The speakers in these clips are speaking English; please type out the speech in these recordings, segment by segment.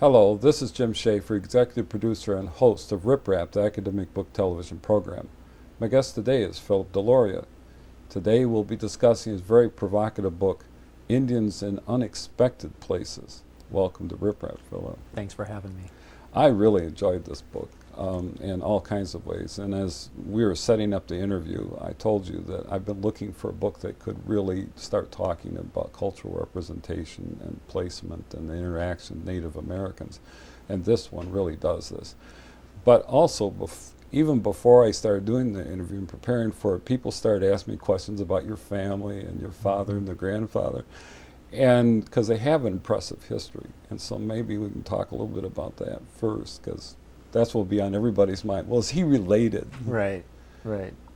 Hello, this is Jim Schaefer, executive producer and host of Rip Rap, the academic book television program. My guest today is Philip Deloria. Today we'll be discussing his very provocative book, Indians in Unexpected Places. Welcome to Rip Rap, Philip. Thanks for having me. I really enjoyed this book in all kinds of ways. And as we were setting up the interview, I told you that I've been looking for a book that could really start talking about cultural representation and placement and the interaction of Native Americans. And this one really does this. But also, even before I started doing the interview and preparing for it, people started asking me questions about your family and your father and your grandfather. And because they have an impressive history. And so maybe we can talk a little bit about that first, because that's what will be on everybody's mind. Well, is he related? Right.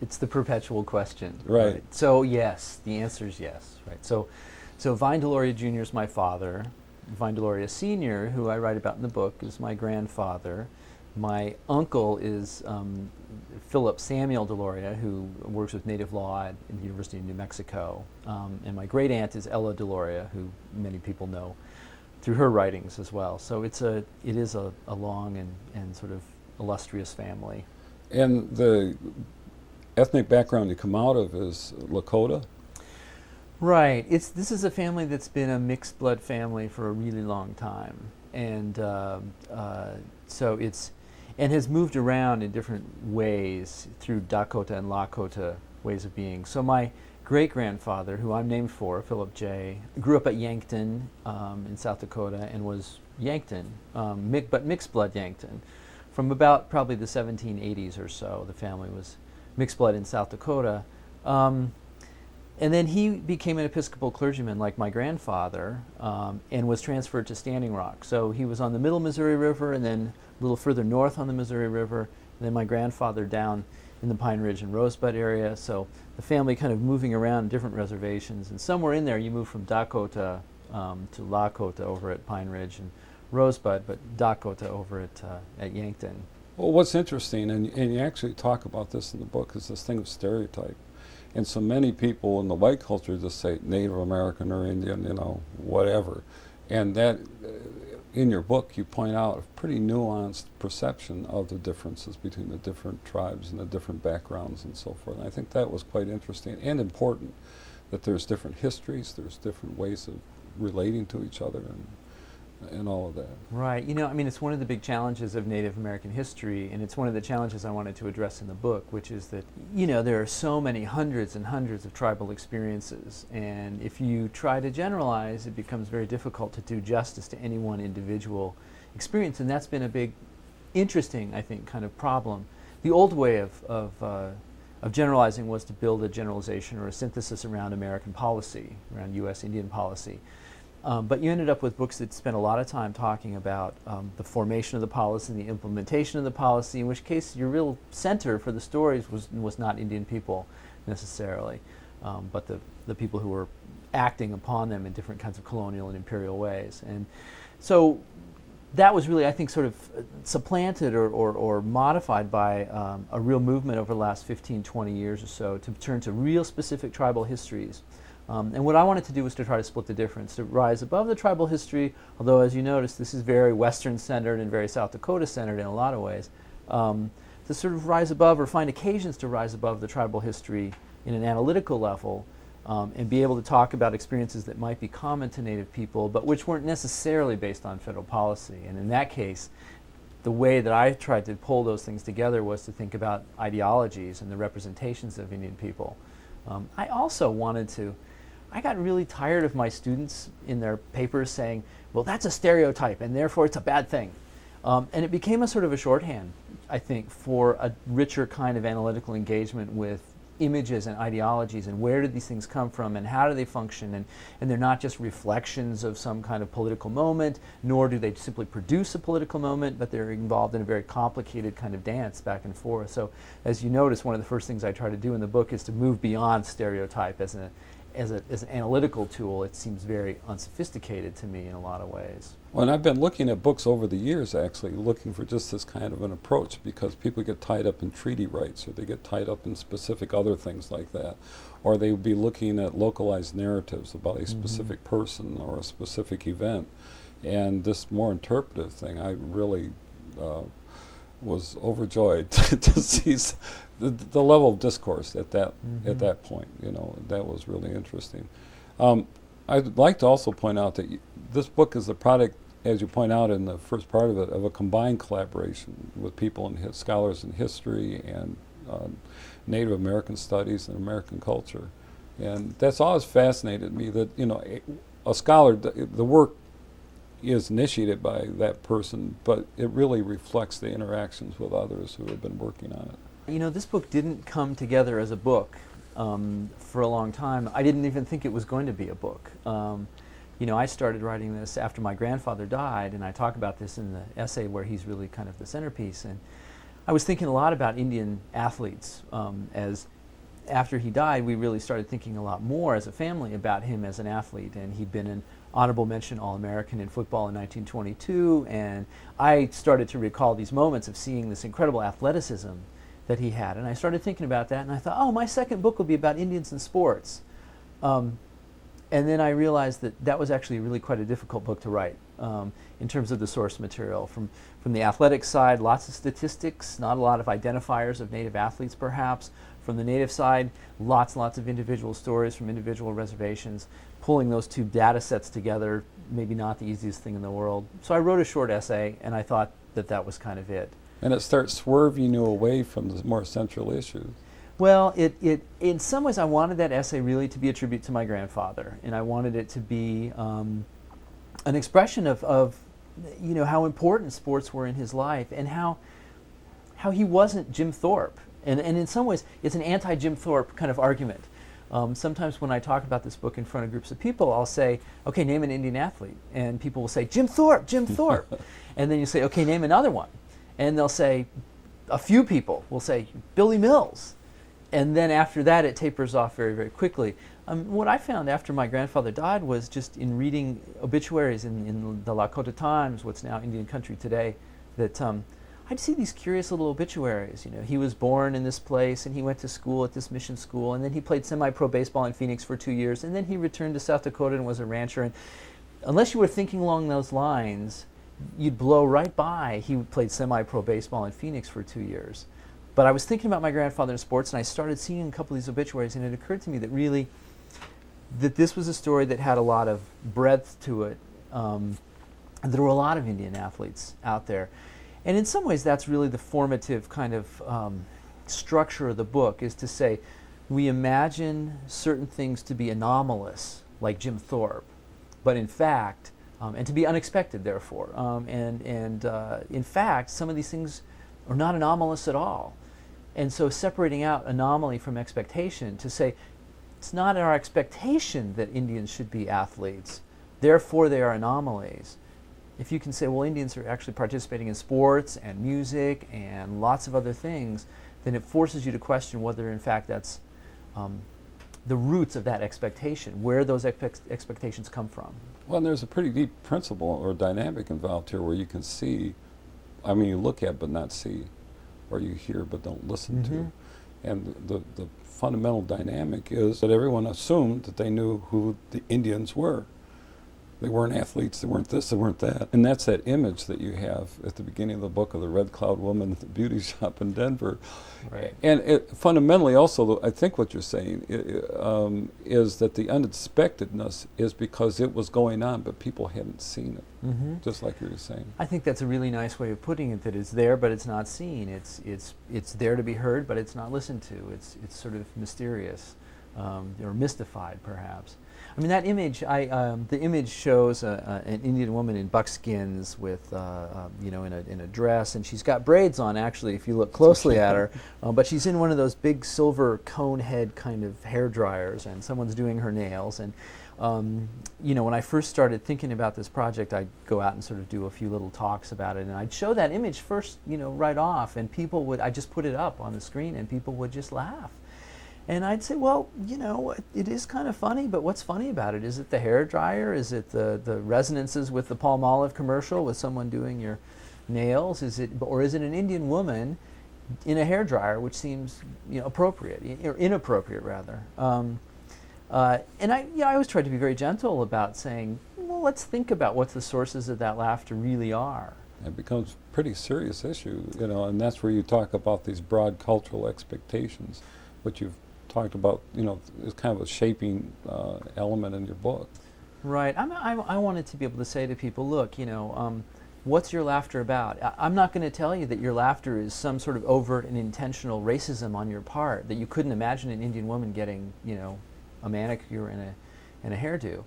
It's the perpetual question. Right. So yes, the answer is yes. Right. So Vine Deloria Jr. is my father. Vine Deloria Sr., who I write about in the book, is my grandfather. My uncle is Philip Samuel Deloria, who works with native law at the University of New Mexico. And my great aunt is Ella Deloria, who many people know through her writings as well. So it is a long and sort of illustrious family. And the ethnic background you come out of is Lakota? Right. This is a family that's been a mixed blood family for a really long time. And so and has moved around in different ways through Dakota and Lakota ways of being. So my great-grandfather, who I'm named for, Philip J., grew up at Yankton in South Dakota and was Yankton, but mixed blood Yankton. From about probably the 1780s or so, the family was mixed blood in South Dakota. And then he became an Episcopal clergyman like my grandfather and was transferred to Standing Rock. So he was on the Middle Missouri River and then a little further north on the Missouri River, and then my grandfather down in the Pine Ridge and Rosebud area. So the family kind of moving around different reservations. And somewhere in there you move from Dakota to Lakota over at Pine Ridge and Rosebud, but Dakota over at Yankton. Well, what's interesting, and you actually talk about this in the book, is this thing of stereotype. And so many people in the white culture just say Native American or Indian, whatever. And that, in your book, you point out a pretty nuanced perception of the differences between the different tribes and the different backgrounds and so forth. And I think that was quite interesting and important, that there's different histories, there's different ways of relating to each other and all of that. Right. It's one of the big challenges of Native American history, and it's one of the challenges I wanted to address in the book, which is that, there are so many hundreds and hundreds of tribal experiences, and if you try to generalize, it becomes very difficult to do justice to any one individual experience, and that's been a big, interesting, I think, kind of problem. The old way of generalizing was to build a generalization or a synthesis around American policy, around U.S. Indian policy. But you ended up with books that spent a lot of time talking about the formation of the policy and the implementation of the policy, in which case your real center for the stories was not Indian people necessarily, but the people who were acting upon them in different kinds of colonial and imperial ways. And so that was really, I think, sort of supplanted or modified by a real movement over the last 15, 20 years or so to turn to real specific tribal histories. And what I wanted to do was to try to split the difference, to rise above the tribal history, although as you notice this is very Western-centered and very South Dakota-centered in a lot of ways, to sort of rise above or find occasions to rise above the tribal history in an analytical level and be able to talk about experiences that might be common to Native people but which weren't necessarily based on federal policy. And in that case, the way that I tried to pull those things together was to think about ideologies and the representations of Indian people. I also I got really tired of my students in their papers saying, well, that's a stereotype and therefore it's a bad thing. And it became a sort of a shorthand, I think, for a richer kind of analytical engagement with images and ideologies and where did these things come from and how do they function, and they're not just reflections of some kind of political moment, nor do they simply produce a political moment, but they're involved in a very complicated kind of dance back and forth. So as you notice, one of the first things I try to do in the book is to move beyond stereotype as an analytical tool. It seems very unsophisticated to me in a lot of ways. Well, and I've been looking at books over the years, actually, looking for just this kind of an approach, because people get tied up in treaty rights, or they get tied up in specific other things like that, or they would be looking at localized narratives about a specific person or a specific event. And this more interpretive thing, I really was overjoyed to see the level of discourse at that point. You know, that was really interesting. I'd like to also point out that this book is the product, as you point out in the first part of it, of a combined collaboration with people scholars in history and Native American studies and American culture. And that's always fascinated me, that, you know, a scholar, the work is initiated by that person, but it really reflects the interactions with others who have been working on it. You know, this book didn't come together as a book for a long time. I didn't even think it was going to be a book. You know, I started writing this after my grandfather died, and I talk about this in the essay where he's really kind of the centerpiece. And I was thinking a lot about Indian athletes. As after he died, we really started thinking a lot more as a family about him as an athlete, and he'd been an honorable mention All-American in football in 1922, and I started to recall these moments of seeing this incredible athleticism that he had, and I started thinking about that, and I thought, oh, my second book will be about Indians in sports. And then I realized that that was actually really quite a difficult book to write in terms of the source material. From the athletic side, lots of statistics, not a lot of identifiers of Native athletes perhaps. From the Native side, lots and lots of individual stories from individual reservations. Pulling those two data sets together, maybe not the easiest thing in the world. So I wrote a short essay, and I thought that that was kind of it. And it starts swerving you away from the more central issues. Well, in some ways I wanted that essay really to be a tribute to my grandfather, and I wanted it to be an expression of you know, how important sports were in his life, and how he wasn't Jim Thorpe. And in some ways, it's an anti-Jim Thorpe kind of argument. Sometimes when I talk about this book in front of groups of people, I'll say, okay, name an Indian athlete. And people will say, Jim Thorpe, Jim Thorpe. And then you say, okay, name another one. And they'll say, a few people will say, Billy Mills. And then after that, it tapers off very, very quickly. What I found after my grandfather died was just in reading obituaries in the Lakota Times, what's now Indian Country Today, that I'd see these curious little obituaries. You know, he was born in this place, and he went to school at this mission school, and then he played semi-pro baseball in Phoenix for 2 years, and then he returned to South Dakota and was a rancher. And unless you were thinking along those lines, you'd blow right by he played semi-pro baseball in Phoenix for 2 years. But I was thinking about my grandfather in sports, and I started seeing a couple of these obituaries, and it occurred to me that really, that this was a story that had a lot of breadth to it. And there were a lot of Indian athletes out there. And in some ways, that's really the formative kind of structure of the book, is to say, we imagine certain things to be anomalous, like Jim Thorpe, but in fact, and to be unexpected, therefore. In fact, some of these things are not anomalous at all. And so separating out anomaly from expectation, to say, it's not our expectation that Indians should be athletes, therefore they are anomalies. If you can say, well, Indians are actually participating in sports and music and lots of other things, then it forces you to question whether in fact that's the roots of that expectation, where those expectations come from. Well, and there's a pretty deep principle or dynamic involved here where you can see, I mean, you look at but not see, or you hear but don't listen to. And the fundamental dynamic is that everyone assumed that they knew who the Indians were. They weren't athletes, they weren't this, they weren't that. And that's that image that you have at the beginning of the book of the Red Cloud Woman at the beauty shop in Denver. Right. And fundamentally also, I think what you're saying is that the unexpectedness is because it was going on, but people hadn't seen it, just like you were saying. I think that's a really nice way of putting it, that it's there, but it's not seen. It's there to be heard, but it's not listened to. It's sort of mysterious, or mystified, perhaps. I mean, that image, the image shows an Indian woman in buckskins with, you know, in a dress, and she's got braids on, actually, if you look closely at her, but she's in one of those big silver cone head kind of hair dryers, and someone's doing her nails. And, you know, when I first started thinking about this project, I'd go out and sort of do a few little talks about it, and I'd show that image first, you know, right off, and people would, I'd just put it up on the screen, and people would just laugh. And I'd say, well, you know, it is kind of funny, but what's funny about it? Is it the hair dryer? Is it the resonances with the Palmolive commercial with someone doing your nails? Or is it an Indian woman in a hair dryer, which seems, you know, appropriate, or inappropriate rather? And I always tried to be very gentle about saying, well, let's think about what the sources of that laughter really are. It becomes a pretty serious issue, you know, and that's where you talk about these broad cultural expectations, which you've talked about, you know, is kind of a shaping element in your book. Right. I wanted to be able to say to people, look, you know, what's your laughter about? I'm not going to tell you that your laughter is some sort of overt and intentional racism on your part, that you couldn't imagine an Indian woman getting, you know, a manicure and a hairdo.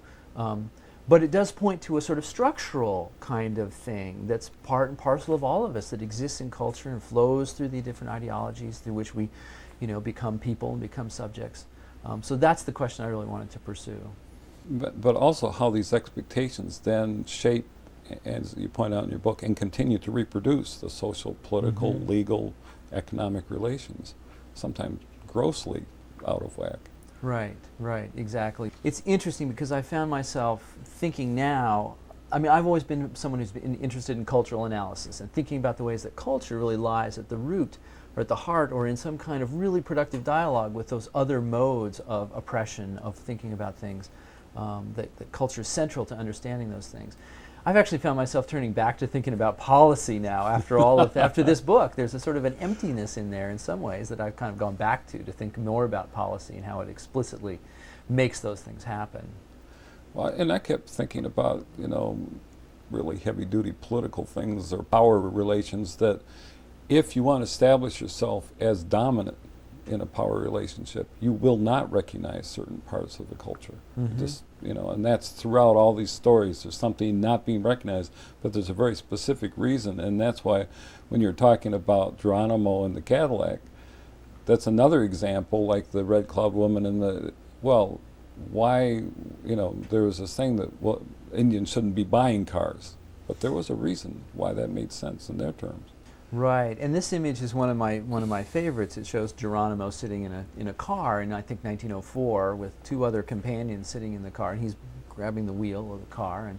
But it does point to a sort of structural kind of thing that's part and parcel of all of us, that exists in culture and flows through the different ideologies through which we, you know, become people and become subjects. So that's the question I really wanted to pursue. But also how these expectations then shape, as you point out in your book, and continue to reproduce the social, political, legal, economic relations, sometimes grossly out of whack. Right, exactly. It's interesting because I found myself thinking now, I mean, I've always been someone who's been interested in cultural analysis and thinking about the ways that culture really lies at the root or at the heart or in some kind of really productive dialogue with those other modes of oppression, of thinking about things, that culture is central to understanding those things. I've actually found myself turning back to thinking about policy now after all of after this book. There's a sort of an emptiness in there in some ways that I've kind of gone back to think more about policy and how it explicitly makes those things happen. Well, and I kept thinking about, you know, really heavy-duty political things or power relations, that if you want to establish yourself as dominant in a power relationship, you will not recognize certain parts of the culture. Just, you know, and that's throughout all these stories. There's something not being recognized, but there's a very specific reason, and that's why when you're talking about Geronimo and the Cadillac, that's another example, like the Red Cloud woman and the, well, why, you know, there was this thing that, well, Indians shouldn't be buying cars, but there was a reason why that made sense in their terms. Right, and this image is one of my favorites. It shows Geronimo sitting in a car in, I think, 1904 with two other companions sitting in the car, and he's grabbing the wheel of the car.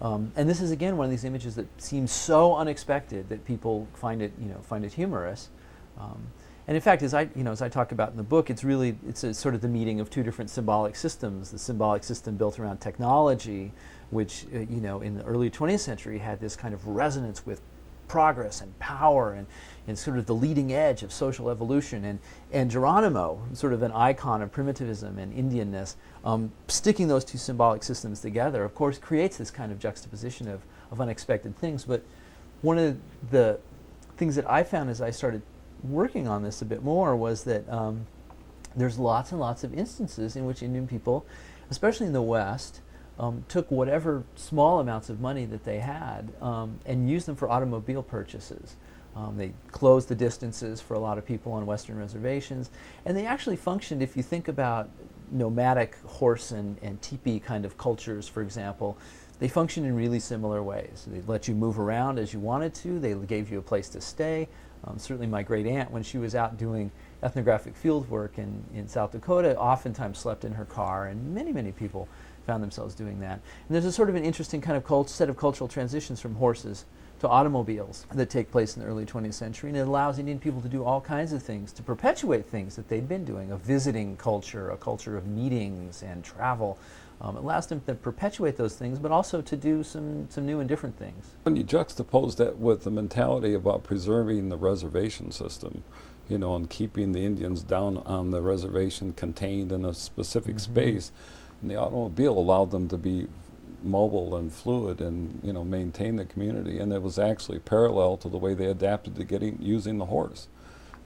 And this is again one of these images that seems so unexpected that people find it humorous. And in fact, as I talk about in the book, it's a sort of the meeting of two different symbolic systems. The symbolic system built around technology, which in the early 20th century had this kind of resonance with progress and power and sort of the leading edge of social evolution, and Geronimo, sort of an icon of primitivism and Indianness, sticking those two symbolic systems together, of course, creates this kind of juxtaposition of unexpected things. But one of the things that I found as I started working on this a bit more was that there's lots and lots of instances in which Indian people, especially in the West, took whatever small amounts of money that they had and used them for automobile purchases. They closed the distances for a lot of people on Western reservations, and they actually functioned, if you think about nomadic horse and teepee kind of cultures, for example, they functioned in really similar ways. They let you move around as you wanted to. They gave you a place to stay. Certainly my great aunt, when she was out doing ethnographic field work in South Dakota, oftentimes slept in her car, and many people found themselves doing that. And there's a sort of an interesting kind of set of cultural transitions from horses to automobiles that take place in the early 20th century, and it allows Indian people to do all kinds of things, to perpetuate things that they'd been doing, a visiting culture, a culture of meetings and travel. It allows them to perpetuate those things, but also to do some new and different things. When you juxtapose that with the mentality about preserving the reservation system, and keeping the Indians down on the reservation contained in a specific space, and the automobile allowed them to be mobile and fluid and maintain the community, and it was actually parallel to the way they adapted to using the horse.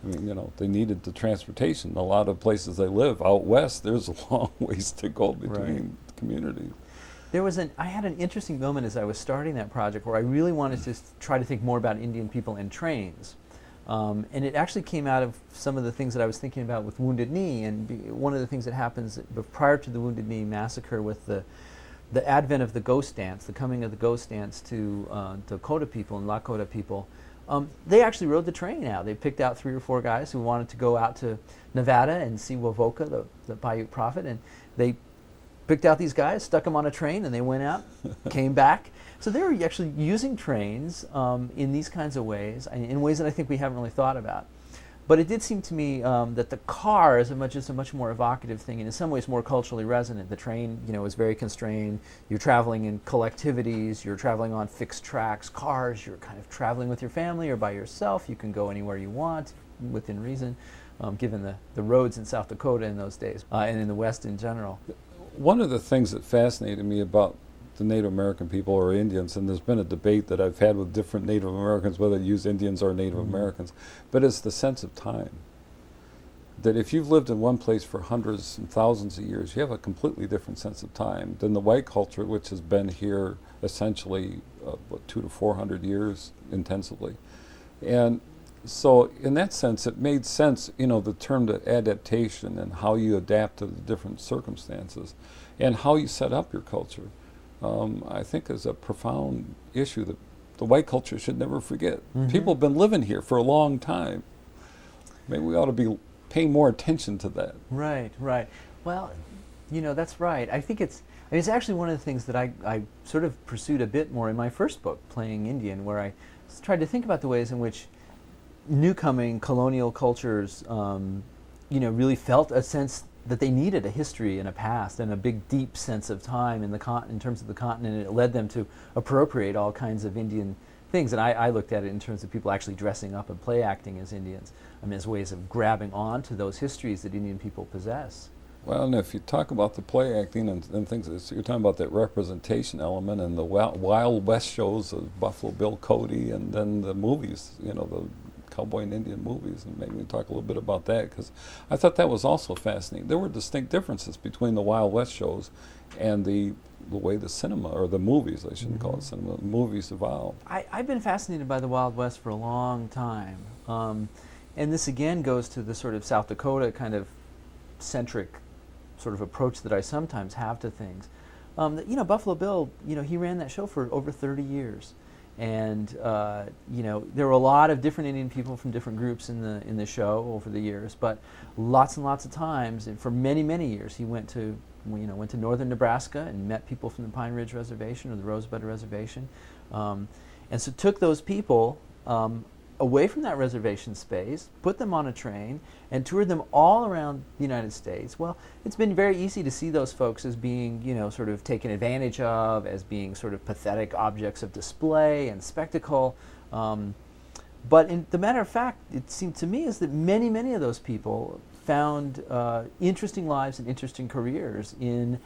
I mean, they needed the transportation. A lot of places they live out west, there's a long ways to go between communities. I had an interesting moment as I was starting that project where I really wanted to try to think more about Indian people and trains. And it actually came out of some of the things that I was thinking about with Wounded Knee, and one of the things that happens prior to the Wounded Knee massacre with the advent of the ghost dance, the coming of the ghost dance to Dakota people and Lakota people, they actually rode the train out. They picked out 3 or 4 guys who wanted to go out to Nevada and see Wovoka, the Paiute prophet, and they picked out these guys, stuck them on a train, and they went out, came back. So they were actually using trains in these kinds of ways, in ways that I think we haven't really thought about. But it did seem to me that the car is a much more evocative thing, and in some ways more culturally resonant. The train, is very constrained. You're traveling in collectivities. You're traveling on fixed tracks. Cars, you're kind of traveling with your family or by yourself. You can go anywhere you want within reason, given the roads in South Dakota in those days, and in the West in general. One of the things that fascinated me about the Native American people or Indians, and there's been a debate that I've had with different Native Americans whether to use Indians or Native Americans, but it's the sense of time. That if you've lived in one place for hundreds and thousands of years, you have a completely different sense of time than the white culture, which has been here essentially 200 to 400 years intensively. And so in that sense, it made sense, the term to adaptation and how you adapt to the different circumstances and how you set up your culture. I think is a profound issue that the white culture should never forget. People have been living here for a long time. Maybe we ought to be paying more attention to that. Right. Well, that's right. I think it's actually one of the things that I sort of pursued a bit more in my first book, Playing Indian, where I tried to think about the ways in which newcoming colonial cultures, really felt a sense that they needed a history and a past and a big, deep sense of time in terms of the continent. And it led them to appropriate all kinds of Indian things. And I looked at it in terms of people actually dressing up and play acting as Indians, as ways of grabbing on to those histories that Indian people possess. Well, and if you talk about the play acting and things, you're talking about that representation element and the Wild West shows of Buffalo Bill Cody, and then the movies, the cowboy and Indian movies, and maybe we can talk a little bit about that, because I thought that was also fascinating. There were distinct differences between the Wild West shows and the way the cinema, or the movies, I shouldn't call it cinema, the movies evolved. I've been fascinated by the Wild West for a long time. And this again goes to the sort of South Dakota kind of centric sort of approach that I sometimes have to things. Buffalo Bill, he ran that show for over 30 years. And there were a lot of different Indian people from different groups in the show over the years, but lots and lots of times, and for many years, he went to northern Nebraska and met people from the Pine Ridge Reservation or the Rosebud Reservation, and so took those people away from that reservation space, put them on a train, and toured them all around the United States. Well, it's been very easy to see those folks as being, sort of taken advantage of, as being sort of pathetic objects of display and spectacle. But in the matter of fact, it seemed to me is that many of those people found interesting lives and interesting careers in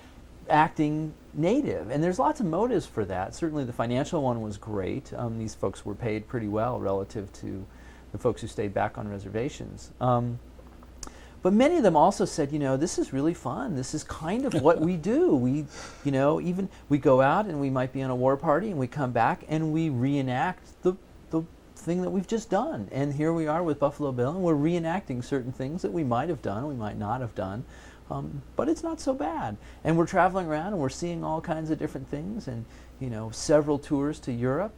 acting native, and there's lots of motives for that. Certainly the financial one was great. These folks were paid pretty well relative to the folks who stayed back on reservations. But many of them also said, this is really fun. This is kind of what we do. We, even we go out and we might be on a war party and we come back and we reenact the thing that we've just done. And here we are with Buffalo Bill, and we're reenacting certain things that we might have done, we might not have done. But it's not so bad. And we're traveling around and we're seeing all kinds of different things, and several tours to Europe,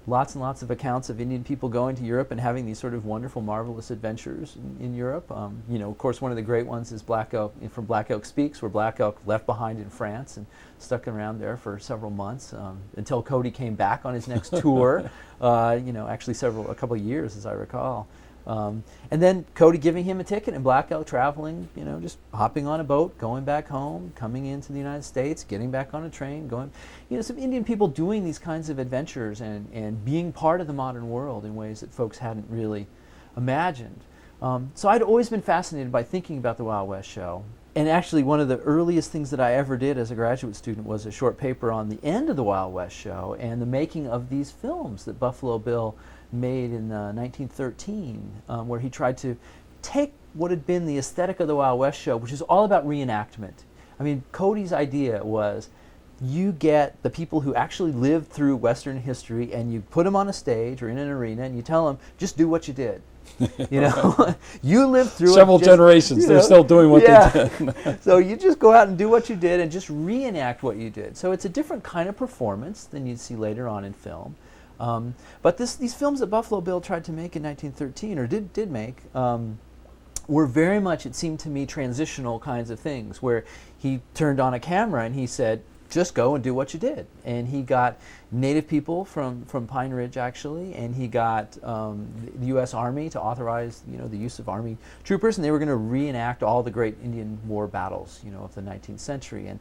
lots and lots of accounts of Indian people going to Europe and having these sort of wonderful, marvelous adventures in Europe. Of course, one of the great ones is Black Elk, from Black Elk Speaks, where Black Elk left behind in France and stuck around there for several months until Cody came back on his next tour, actually a couple of years, as I recall. And then Cody giving him a ticket, and Black Elk traveling, just hopping on a boat, going back home, coming into the United States, getting back on a train, going, some Indian people doing these kinds of adventures and being part of the modern world in ways that folks hadn't really imagined. So I'd always been fascinated by thinking about the Wild West show. And actually, one of the earliest things that I ever did as a graduate student was a short paper on the end of the Wild West show and the making of these films that Buffalo Bill made in 1913, where he tried to take what had been the aesthetic of the Wild West show, which is all about reenactment. Cody's idea was you get the people who actually lived through Western history and you put them on a stage or in an arena and you tell them, just do what you did. You lived through several generations. They're still doing what they did. So you just go out and do what you did and just reenact what you did. So it's a different kind of performance than you'd see later on in film. But these films that Buffalo Bill tried to make in 1913, or did make, were very much, it seemed to me, transitional kinds of things, where he turned on a camera and he said, just go and do what you did. And he got native people from Pine Ridge, actually, and he got the U.S. Army to authorize, the use of Army troopers, and they were going to reenact all the great Indian War battles, of the 19th century. And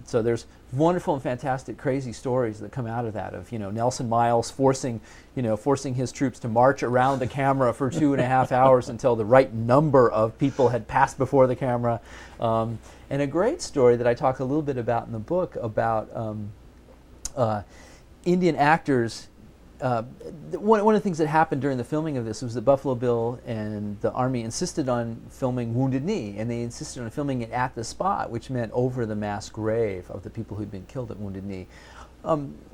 so there's wonderful and fantastic, crazy stories that come out of that. Of Nelson Miles forcing his troops to march around the camera for 2.5 hours until the right number of people had passed before the camera. And a great story that I talk a little bit about in the book about Indian actors. One of the things that happened during the filming of this was that Buffalo Bill and the Army insisted on filming Wounded Knee, and they insisted on filming it at the spot, which meant over the mass grave of the people who'd been killed at Wounded Knee,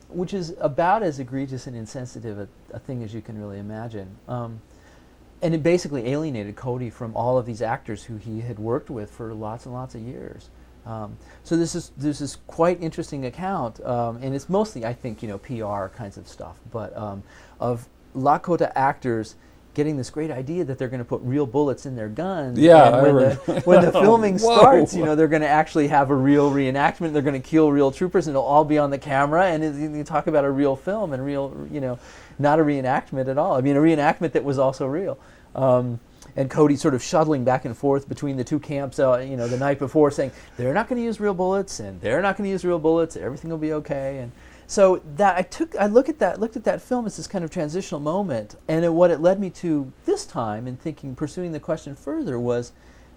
which is about as egregious and insensitive a thing as you can really imagine. And it basically alienated Cody from all of these actors who he had worked with for lots and lots of years. So there's this quite interesting account, and it's mostly, I think, PR kinds of stuff, but of Lakota actors getting this great idea that they're going to put real bullets in their guns. Yeah, and when the filming starts, they're going to actually have a real reenactment. They're going to kill real troopers, and it'll all be on the camera. And you talk about a real film and real, not a reenactment at all. I mean, a reenactment that was also real. And Cody sort of shuttling back and forth between the two camps, the night before, saying they're not going to use real bullets, and they're not going to use real bullets. Everything will be okay. And so that I looked at that film as this kind of transitional moment, and what it led me to this time in pursuing the question further was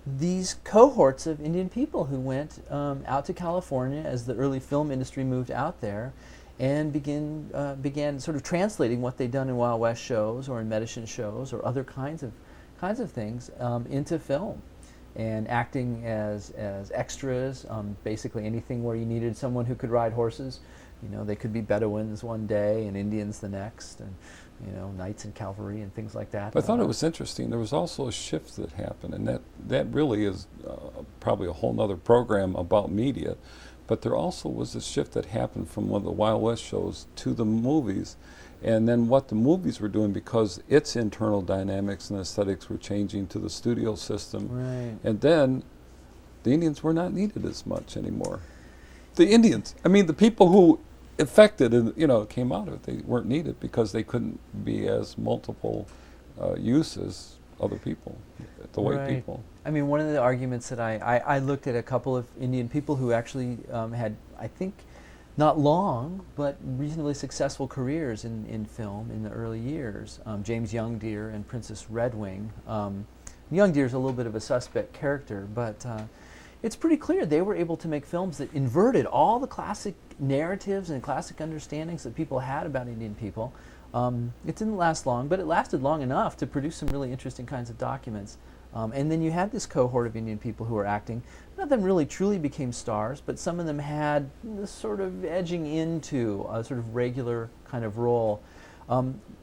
these cohorts of Indian people who went out to California as the early film industry moved out there, and began sort of translating what they'd done in Wild West shows or in medicine shows or other kinds of things into film, and acting as extras, basically anything where you needed someone who could ride horses. They could be Bedouins one day and Indians the next, and knights and cavalry and things like that. But I thought it was interesting. There was also a shift that happened, and that really is probably a whole other program about media. But there also was a shift that happened from one of the Wild West shows to the movies, and then what the movies were doing, because its internal dynamics and aesthetics were changing to the studio system. Right. And then the Indians were not needed as much anymore. The Indians, the people who affected and came out of it, they weren't needed because they couldn't be as multiple use as other people, the white people. One of the arguments that I looked at a couple of Indian people who actually had, I think, not long, but reasonably successful careers in film in the early years. James Youngdeer and Princess Redwing. Youngdeer's a little bit of a suspect character, but it's pretty clear they were able to make films that inverted all the classic narratives and classic understandings that people had about Indian people. It didn't last long, but it lasted long enough to produce some really interesting kinds of documents. And then you had this cohort of Indian people who were acting. None of them really truly became stars, but some of them had this sort of edging into a sort of regular kind of role.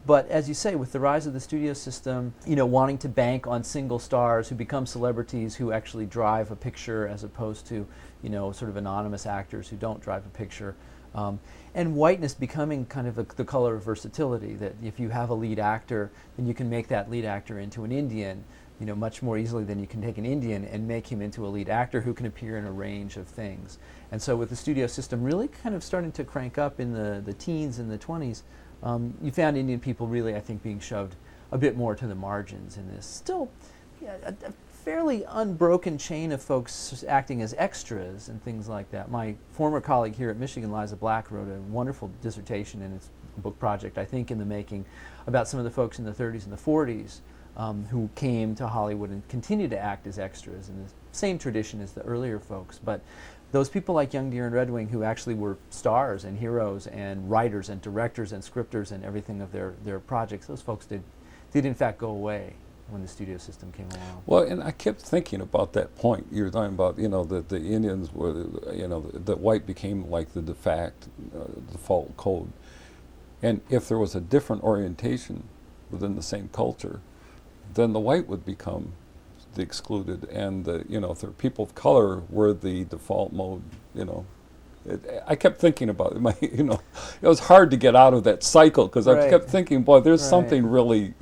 But as you say, with the rise of the studio system, wanting to bank on single stars who become celebrities who actually drive a picture as opposed to, sort of anonymous actors who don't drive a picture. And whiteness becoming kind of the color of versatility, that if you have a lead actor, then you can make that lead actor into an Indian, much more easily than you can take an Indian and make him into a lead actor who can appear in a range of things. And so with the studio system really kind of starting to crank up in the teens and the 20s, you found Indian people really, I think, being shoved a bit more to the margins in this. Still, a fairly unbroken chain of folks acting as extras and things like that. My former colleague here at Michigan, Liza Black, wrote a wonderful dissertation in its book project, I think in the making, about some of the folks in the 30s and the 40s who came to Hollywood and continued to act as extras in the same tradition as the earlier folks. But those people like Youngdeer and Redwing, who actually were stars and heroes and writers and directors and scripters and everything of their projects, those folks did in fact go away when the studio system came along. Well, and I kept thinking about that point you were talking about, that the Indians were, that white became like the default code. And if there was a different orientation within the same culture, then the white would become the excluded, and if there were people of color were the default mode. I kept thinking about it. It was hard to get out of that cycle because I kept thinking, boy, there's something really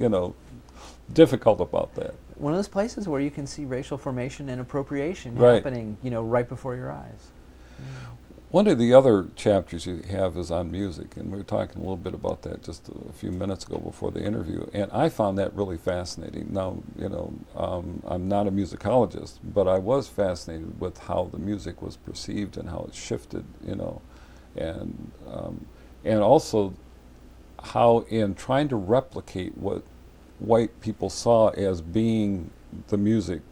difficult about that. One of those places where you can see racial formation and appropriation happening, right before your eyes. One of the other chapters you have is on music, and we were talking a little bit about that just a few minutes ago before the interview, and I found that really fascinating. Now, I'm not a musicologist, but I was fascinated with how the music was perceived and how it shifted, and also how in trying to replicate what white people saw as being the music,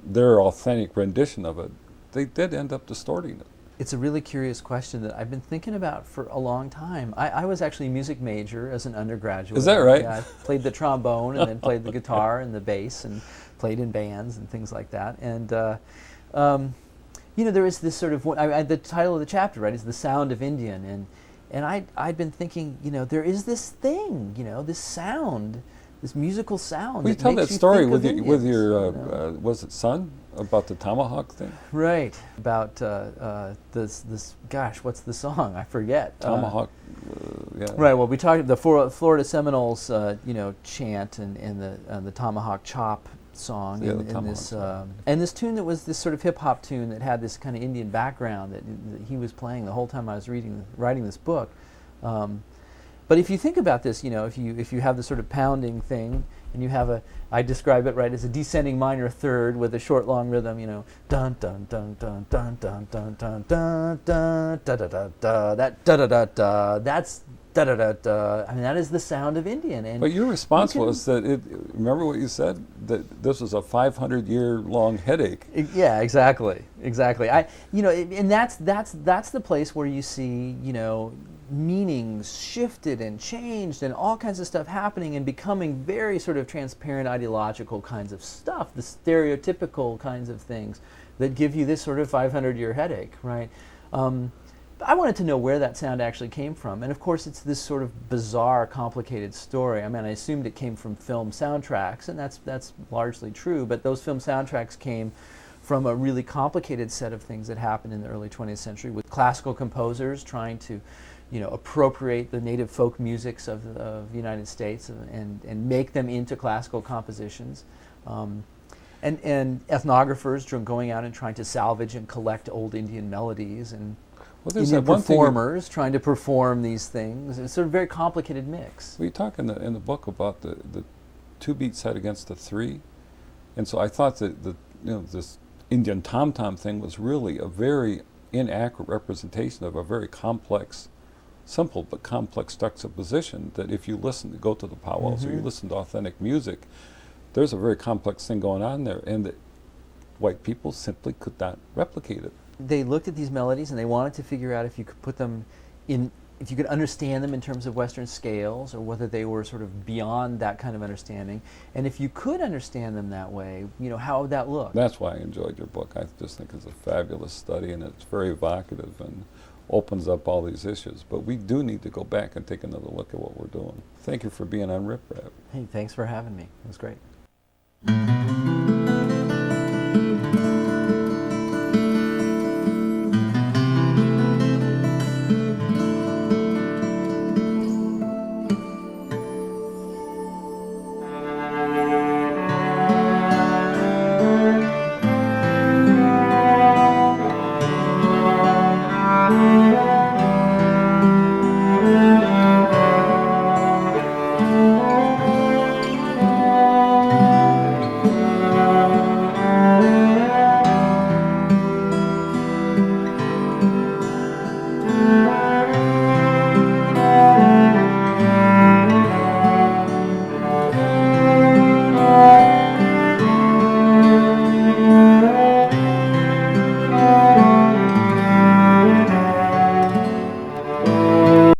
their authentic rendition of it, they did end up distorting it. It's a really curious question that I've been thinking about for a long time. I was actually a music major as an undergraduate. Is that right? Yeah, I played the trombone and then played the guitar and the bass and played in bands and things like that. And there is this sort of the title of the chapter, right, is "The Sound of Indian," and I'd been thinking, there is this thing, this sound, this musical sound. Well, you tell that story with your was it son? About the tomahawk thing? Right. About this, gosh, what's the song? I forget. Tomahawk, yeah. Right, well, we talked the Florida Seminoles, chant and the tomahawk chop song. Yeah, and this tune that was this sort of hip-hop tune that had this kind of Indian background that he was playing the whole time I was writing this book. But if you think about this, if you have this sort of pounding thing, and you have I describe it right as a descending minor third with a short long rhythm, dun dun dun dun dun dun dun dun dun dun da da da da, that da da da da, that's da da da da. I mean, that is the sound of Indian. And but your response was that remember what you said, that this was a 500-year-long headache. Yeah, exactly. And that's the place where you see, meanings shifted and changed and all kinds of stuff happening and becoming very sort of transparent ideological kinds of stuff, the stereotypical kinds of things that give you this sort of 500-year headache, right? I wanted to know where that sound actually came from, and of course it's this sort of bizarre, complicated story. I mean, I assumed it came from film soundtracks, and that's largely true, but those film soundtracks came from a really complicated set of things that happened in the early 20th century with classical composers trying to appropriate the native folk musics of the United States and make them into classical compositions. And ethnographers going out and trying to salvage and collect old Indian melodies, and Indian performers trying to perform these things. It's sort of a very complicated mix. We talk in the book about the two-beat set against the three, and so I thought that this Indian tom-tom thing was really a very inaccurate representation of a very complex, simple but complex juxtaposition, that if you go to the powwows or you listen to authentic music, there's a very complex thing going on there, and that white people simply could not replicate it. They looked at these melodies and they wanted to figure out if you could put them in, if you could understand them in terms of Western scales, or whether they were sort of beyond that kind of understanding. And if you could understand them that way, how would that look? That's why I enjoyed your book. I just think it's a fabulous study, and it's very evocative and opens up all these issues. But we do need to go back and take another look at what we're doing. Thank you for being on Rip Rap. Hey, thanks for having me. It was great.